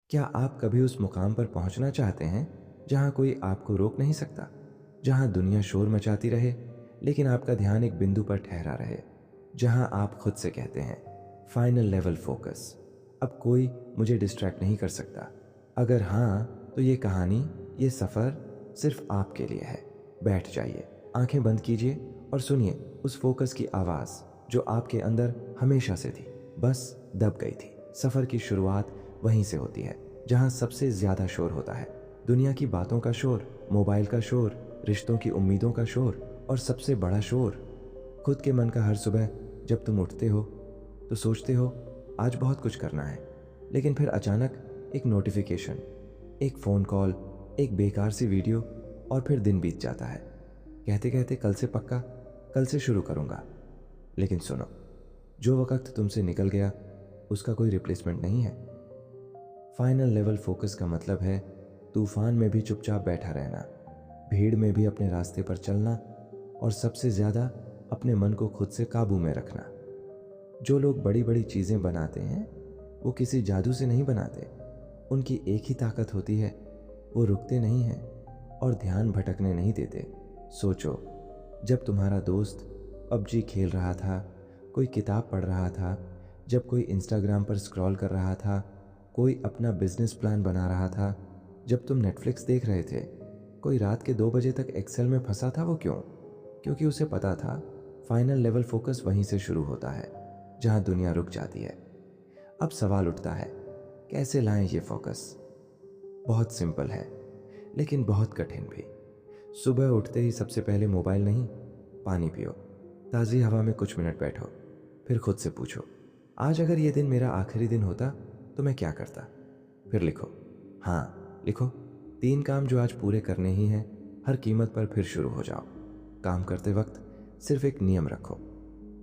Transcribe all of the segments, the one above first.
क्या आप कभी उस मुकाम पर पहुंचना चाहते हैं जहां कोई आपको रोक नहीं सकता, जहां दुनिया शोर मचाती रहे लेकिन आपका ध्यान एक बिंदु पर ठहरा रहे, जहां आप खुद से कहते हैं फाइनल लेवल फोकस, अब कोई मुझे डिस्ट्रैक्ट नहीं कर सकता? अगर हाँ, तो ये कहानी, ये सफ़र सिर्फ आपके लिए है। बैठ जाइए, आंखें बंद कीजिए और सुनिए उस फोकस की आवाज़ जो आपके अंदर हमेशा से थी, बस दब गई थी। सफ़र की शुरुआत वहीं से होती है जहां सबसे ज़्यादा शोर होता है। दुनिया की बातों का शोर, मोबाइल का शोर, रिश्तों की उम्मीदों का शोर और सबसे बड़ा शोर खुद के मन का। हर सुबह जब तुम उठते हो तो सोचते हो आज बहुत कुछ करना है, लेकिन फिर अचानक एक नोटिफिकेशन, एक फ़ोन कॉल, एक बेकार सी वीडियो और फिर दिन बीत जाता है कहते कहते कल से पक्का, कल से शुरू करूँगा। लेकिन सुनो, जो वक्त तुमसे निकल गया उसका कोई रिप्लेसमेंट नहीं है। फाइनल लेवल फोकस का मतलब है तूफान में भी चुपचाप बैठा रहना, भीड़ में भी अपने रास्ते पर चलना और सबसे ज़्यादा अपने मन को खुद से काबू में रखना। जो लोग बड़ी बड़ी चीज़ें बनाते हैं वो किसी जादू से नहीं बनाते। उनकी एक ही ताकत होती है, वो रुकते नहीं हैं और ध्यान भटकने नहीं देते। सोचो, जब तुम्हारा दोस्त पबजी खेल रहा था, कोई किताब पढ़ रहा था, जब कोई इंस्टाग्राम पर स्क्रॉल कर रहा था, कोई अपना बिजनेस प्लान बना रहा था, जब तुम नेटफ्लिक्स देख रहे थे, कोई रात के 2 बजे तक एक्सेल में फंसा था, वो क्यों? क्योंकि उसे पता था फाइनल लेवल फोकस वहीं से शुरू होता है जहां दुनिया रुक जाती है। अब सवाल उठता है, कैसे लाएं ये फोकस? बहुत सिंपल है, लेकिन बहुत कठिन भी। सुबह उठते ही सबसे पहले मोबाइल नहीं, पानी पियो, ताज़ी हवा में कुछ मिनट बैठो, फिर खुद से पूछो, आज अगर ये दिन मेरा आखिरी दिन होता तो मैं क्या करता? फिर लिखो, हाँ लिखो, 3 काम जो आज पूरे करने ही हैं, हर कीमत पर। फिर शुरू हो जाओ। काम करते वक्त सिर्फ एक नियम रखो,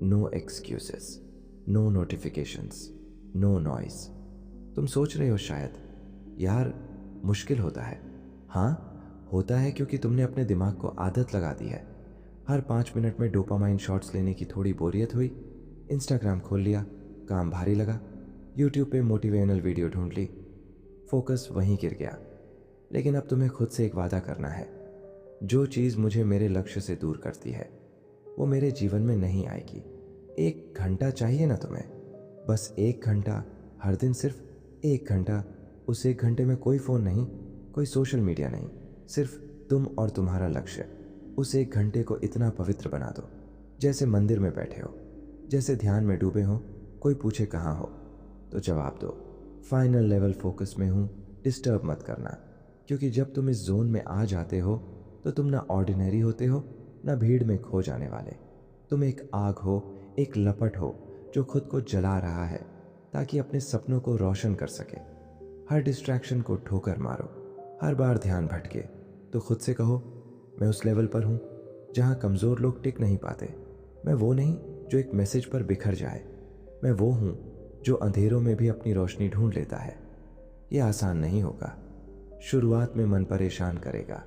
no excuses, no notifications, no noise. तुम सोच रहे हो शायद, यार मुश्किल होता है। हाँ, होता है क्योंकि तुमने अपने दिमाग को आदत लगा दी है। हर 5 मिनट में डोपामाइन शॉट्स लेने की थोड़ी बोरियत हुई, इंस्टाग्राम खोल लिया, काम भारी लगा, यूट्यूब पे मोटिवेशनल वीडियो ढूंढ ली, फोकस वहीं गिर गया। लेकिन अब तुम्हें खुद से एक वादा करना है, जो चीज़ मुझे मेरे लक्ष्य से दूर करती है वो मेरे जीवन में नहीं आएगी। 1 घंटा चाहिए ना तुम्हें, बस 1 घंटा, हर दिन सिर्फ 1 घंटा। उस 1 घंटे में कोई फ़ोन नहीं, कोई सोशल मीडिया नहीं, सिर्फ तुम और तुम्हारा लक्ष्य। उस 1 घंटे को इतना पवित्र बना दो जैसे मंदिर में बैठे हो, जैसे ध्यान में डूबे हो। कोई पूछे कहाँ हो तो जवाब दो, फाइनल लेवल फोकस में हूँ, डिस्टर्ब मत करना। क्योंकि जब तुम इस जोन में आ जाते हो तो तुम ना ऑर्डिनरी होते हो, ना भीड़ में खो जाने वाले। तुम एक आग हो, एक लपट हो जो खुद को जला रहा है ताकि अपने सपनों को रोशन कर सके। हर डिस्ट्रैक्शन को ठोकर मारो, हर बार ध्यान भटके तो खुद से कहो, मैं उस लेवल पर हूँ जहाँ कमज़ोर लोग टिक नहीं पाते। मैं वो नहीं जो एक मैसेज पर बिखर जाए, मैं वो हूँ जो अंधेरों में भी अपनी रोशनी ढूंढ लेता है। ये आसान नहीं होगा, शुरुआत में मन परेशान करेगा,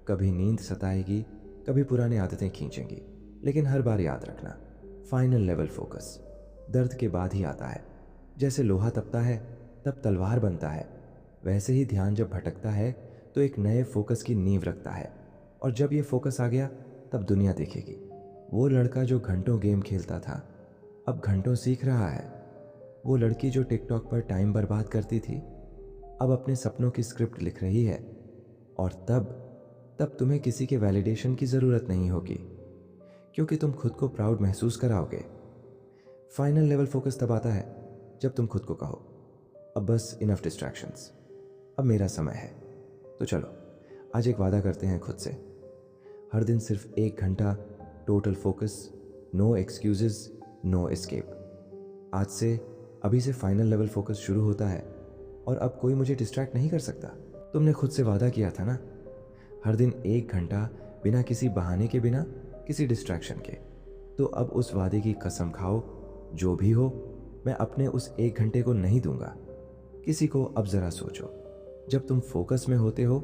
कभी नींद सताएगी, कभी पुरानी आदतें खींचेंगी। लेकिन हर बार याद रखना, फाइनल लेवल फोकस दर्द के बाद ही आता है। जैसे लोहा तपता है तब तलवार बनता है, वैसे ही ध्यान जब भटकता है तो एक नए फोकस की नींव रखता है। और जब ये फोकस आ गया तब दुनिया देखेगी, वो लड़का जो घंटों गेम खेलता था अब घंटों सीख रहा है, वो लड़की जो टिकटॉक पर टाइम बर्बाद करती थी अब अपने सपनों की स्क्रिप्ट लिख रही है। और तब तुम्हें किसी के वैलिडेशन की ज़रूरत नहीं होगी, क्योंकि तुम खुद को प्राउड महसूस कराओगे। फाइनल लेवल फोकस तब आता है जब तुम खुद को कहो, अब बस इनफ डिस्ट्रैक्शंस, अब मेरा समय है। तो चलो आज एक वादा करते हैं खुद से, हर दिन सिर्फ 1 घंटा total focus, no excuses, no escape. आज से, अभी से फाइनल लेवल फोकस शुरू होता है और अब कोई मुझे डिस्ट्रैक्ट नहीं कर सकता। तुमने खुद से वादा किया था ना, हर दिन 1 घंटा, बिना किसी बहाने के, बिना किसी डिस्ट्रैक्शन के। तो अब उस वादे की कसम खाओ, जो भी हो मैं अपने उस 1 घंटे को नहीं दूंगा किसी को। अब ज़रा सोचो, जब तुम फोकस में होते हो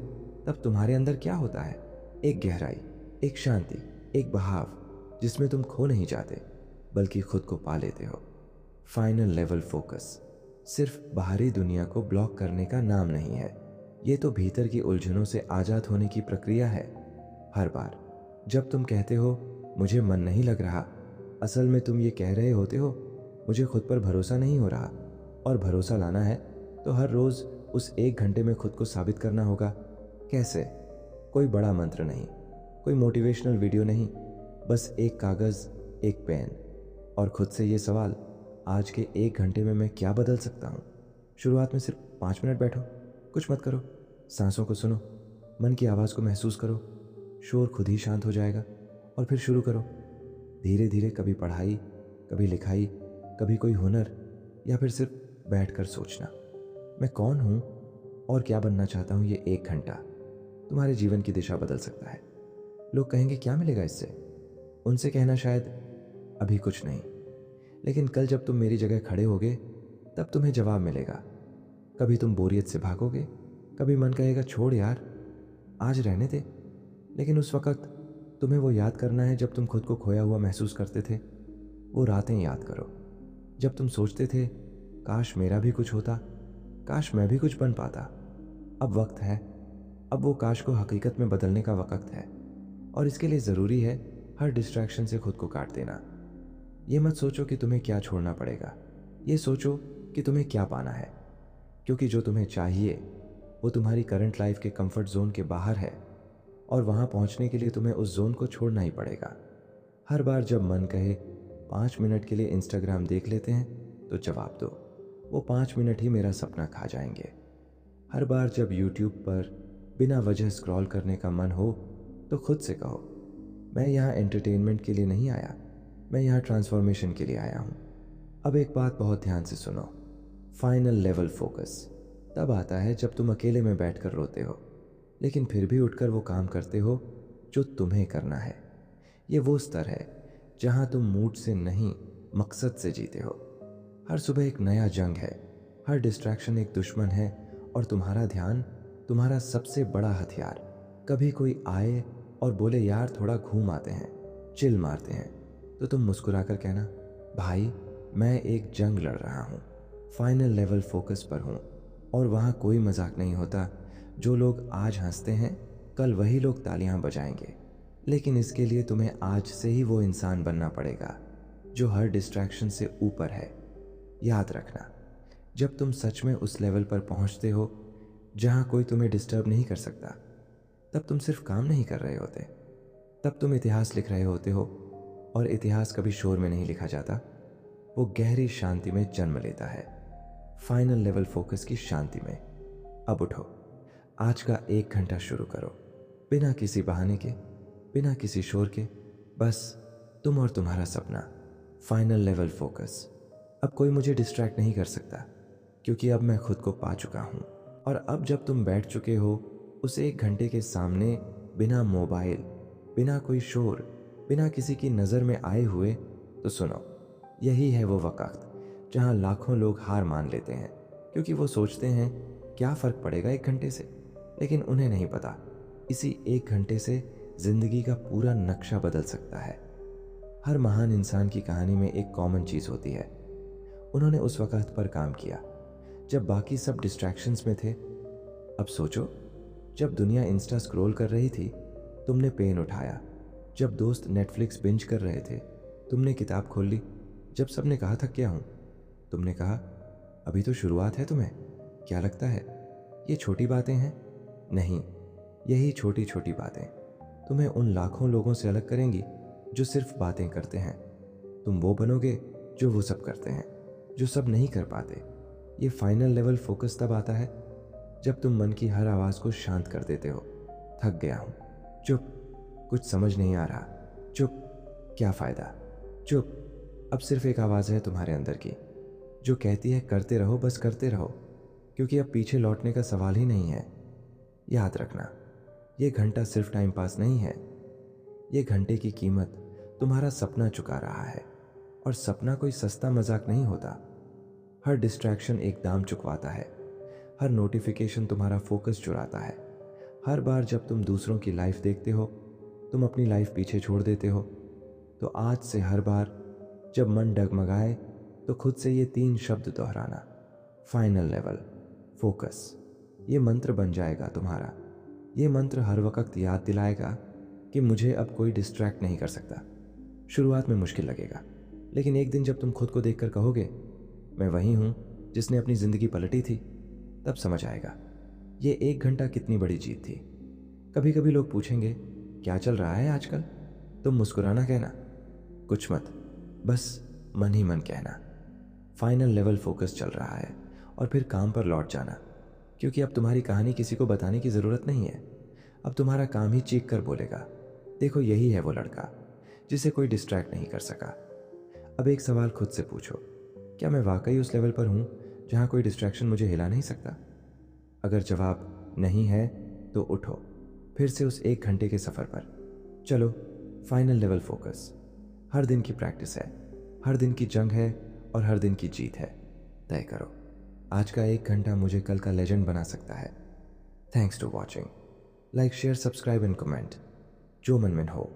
तब तुम्हारे अंदर क्या होता है? एक गहराई, एक शांति, एक बहाव जिसमें तुम खो नहीं जाते बल्कि खुद को पा लेते हो। फाइनल लेवल फोकस सिर्फ बाहरी दुनिया को ब्लॉक करने का नाम नहीं है। ये तो भीतर की उलझनों से आज़ाद होने की प्रक्रिया है। हर बार जब तुम कहते हो मुझे मन नहीं लग रहा, असल में तुम ये कह रहे होते हो मुझे खुद पर भरोसा नहीं हो रहा। और भरोसा लाना है तो हर रोज़ उस 1 घंटे में खुद को साबित करना होगा। कैसे? कोई बड़ा मंत्र नहीं, कोई मोटिवेशनल वीडियो नहीं, बस एक कागज़, एक पेन और खुद से ये सवाल, आज के 1 घंटे में मैं क्या बदल सकता हूँ? शुरुआत में सिर्फ 5 मिनट बैठो, कुछ मत करो, सांसों को सुनो, मन की आवाज़ को महसूस करो, शोर खुद ही शांत हो जाएगा। और फिर शुरू करो धीरे धीरे, कभी पढ़ाई, कभी लिखाई, कभी कोई हुनर, या फिर सिर्फ बैठकर सोचना मैं कौन हूँ और क्या बनना चाहता हूँ। ये 1 घंटा तुम्हारे जीवन की दिशा बदल सकता है। लोग कहेंगे क्या मिलेगा इससे? उनसे कहना शायद अभी कुछ नहीं, लेकिन कल जब तुम मेरी जगह खड़े होगे तब तुम्हें जवाब मिलेगा। कभी तुम बोरियत से भागोगे, कभी मन कहेगा छोड़ यार, आज रहने दे। लेकिन उस वक्त तुम्हें वो याद करना है जब तुम खुद को खोया हुआ महसूस करते थे। वो रातें याद करो जब तुम सोचते थे काश मेरा भी कुछ होता, काश मैं भी कुछ बन पाता। अब वक्त है, अब वो काश को हकीकत में बदलने का वक्त है। और इसके लिए ज़रूरी है हर डिस्ट्रैक्शन से खुद को काट देना। ये मत सोचो कि तुम्हें क्या छोड़ना पड़ेगा, ये सोचो कि तुम्हें क्या पाना है। क्योंकि जो तुम्हें चाहिए वो तुम्हारी करंट लाइफ के कंफर्ट जोन के बाहर है, और वहाँ पहुँचने के लिए तुम्हें उस जोन को छोड़ना ही पड़ेगा। हर बार जब मन कहे 5 मिनट के लिए इंस्टाग्राम देख लेते हैं, तो जवाब दो वो 5 मिनट ही मेरा सपना खा जाएंगे। हर बार जब यूट्यूब पर बिना वजह स्क्रॉल करने का मन हो, तो खुद से कहो मैं यहाँ एंटरटेनमेंट के लिए नहीं आया, मैं यहाँ ट्रांसफॉर्मेशन के लिए आया हूँ। अब एक बात बहुत ध्यान से सुनो, फाइनल लेवल फोकस तब आता है जब तुम अकेले में बैठकर रोते हो, लेकिन फिर भी उठकर वो काम करते हो जो तुम्हें करना है। ये वो स्तर है जहाँ तुम मूड से नहीं, मकसद से जीते हो। हर सुबह एक नया जंग है, हर डिस्ट्रैक्शन एक दुश्मन है, और तुम्हारा ध्यान तुम्हारा सबसे बड़ा हथियार। कभी कोई आए और बोले यार थोड़ा घूम आते हैं, चिल मारते हैं, तो तुम मुस्कुराकर कहना भाई मैं एक जंग लड़ रहा हूँ, फाइनल लेवल फोकस पर हूँ। और वहाँ कोई मजाक नहीं होता। जो लोग आज हंसते हैं कल वही लोग तालियां बजाएंगे। लेकिन इसके लिए तुम्हें आज से ही वो इंसान बनना पड़ेगा जो हर डिस्ट्रैक्शन से ऊपर है। याद रखना, जब तुम सच में उस लेवल पर पहुंचते हो जहां कोई तुम्हें डिस्टर्ब नहीं कर सकता, तब तुम सिर्फ काम नहीं कर रहे होते, तब तुम इतिहास लिख रहे होते हो। और इतिहास कभी शोर में नहीं लिखा जाता, वो गहरी शांति में जन्म लेता है, फाइनल लेवल फोकस की शांति में। अब उठो, आज का 1 घंटा शुरू करो, बिना किसी बहाने के, बिना किसी शोर के, बस तुम और तुम्हारा सपना, फाइनल लेवल फोकस। अब कोई मुझे डिस्ट्रैक्ट नहीं कर सकता, क्योंकि अब मैं खुद को पा चुका हूँ। और अब जब तुम बैठ चुके हो उस 1 घंटे के सामने, बिना मोबाइल, बिना कोई शोर, बिना किसी की नज़र में आए हुए, तो सुनो, यही है वो वक्त जहाँ लाखों लोग हार मान लेते हैं, क्योंकि वो सोचते हैं क्या फ़र्क पड़ेगा 1 घंटे से। लेकिन उन्हें नहीं पता, इसी 1 घंटे से ज़िंदगी का पूरा नक्शा बदल सकता है। हर महान इंसान की कहानी में एक कॉमन चीज़ होती है, उन्होंने उस वक्त पर काम किया जब बाकी सब डिस्ट्रैक्शंस में थे। अब सोचो, जब दुनिया इंस्टा स्क्रॉल कर रही थी, तुमने पेन उठाया। जब दोस्त नेटफ्लिक्स बिंज कर रहे थे, तुमने किताब खोल ली। जब सबने कहा थक गया हूँ, तुमने कहा अभी तो शुरुआत है। तुम्हें क्या लगता है ये छोटी बातें हैं? नहीं, यही छोटी छोटी बातें तुम्हें उन लाखों लोगों से अलग करेंगी जो सिर्फ बातें करते हैं। तुम वो बनोगे जो वो सब करते हैं, जो सब नहीं कर पाते। ये फाइनल लेवल फोकस तब आता है जब तुम मन की हर आवाज़ को शांत कर देते हो। थक गया हूँ, चुप, कुछ समझ नहीं आ रहा, चुप, क्या फ़ायदा, चुप। अब सिर्फ एक आवाज़ है तुम्हारे अंदर की जो कहती है करते रहो, बस करते रहो, क्योंकि अब पीछे लौटने का सवाल ही नहीं है। याद रखना, ये घंटा सिर्फ टाइम पास नहीं है, ये घंटे की कीमत तुम्हारा सपना चुका रहा है। और सपना कोई सस्ता मजाक नहीं होता। हर डिस्ट्रैक्शन एक दाम चुकवाता है, हर नोटिफिकेशन तुम्हारा फोकस चुराता है। हर बार जब तुम दूसरों की लाइफ देखते हो, तुम अपनी लाइफ पीछे छोड़ देते हो। तो आज से हर बार जब मन डगमगाए, तो खुद से ये 3 शब्द दोहराना, फाइनल लेवल फोकस, ये मंत्र बन जाएगा तुम्हारा। ये मंत्र हर वक्त याद दिलाएगा कि मुझे अब कोई डिस्ट्रैक्ट नहीं कर सकता। शुरुआत में मुश्किल लगेगा, लेकिन एक दिन जब तुम खुद को देखकर कहोगे मैं वही हूँ जिसने अपनी ज़िंदगी पलटी थी, तब समझ आएगा ये 1 घंटा कितनी बड़ी जीत थी। कभी कभी लोग पूछेंगे क्या चल रहा है आजकल, तुम मुस्कुराना कहना, कुछ मत, बस मन ही मन कहना फाइनल लेवल फोकस चल रहा है, और फिर काम पर लौट जाना, क्योंकि अब तुम्हारी कहानी किसी को बताने की ज़रूरत नहीं है। अब तुम्हारा काम ही चीख कर बोलेगा देखो यही है वो लड़का जिसे कोई डिस्ट्रैक्ट नहीं कर सका। अब एक सवाल खुद से पूछो, क्या मैं वाकई उस लेवल पर हूँ जहाँ कोई डिस्ट्रैक्शन मुझे हिला नहीं सकता? अगर जवाब नहीं है तो उठो फिर से उस 1 घंटे के सफ़र पर चलो। फाइनल लेवल फोकस हर दिन की प्रैक्टिस है, हर दिन की जंग है और हर दिन की जीत है। तय करो आज का 1 घंटा मुझे कल का लेजेंड बना सकता है। Thanks to watching. Like share subscribe and comment. जो मन में हो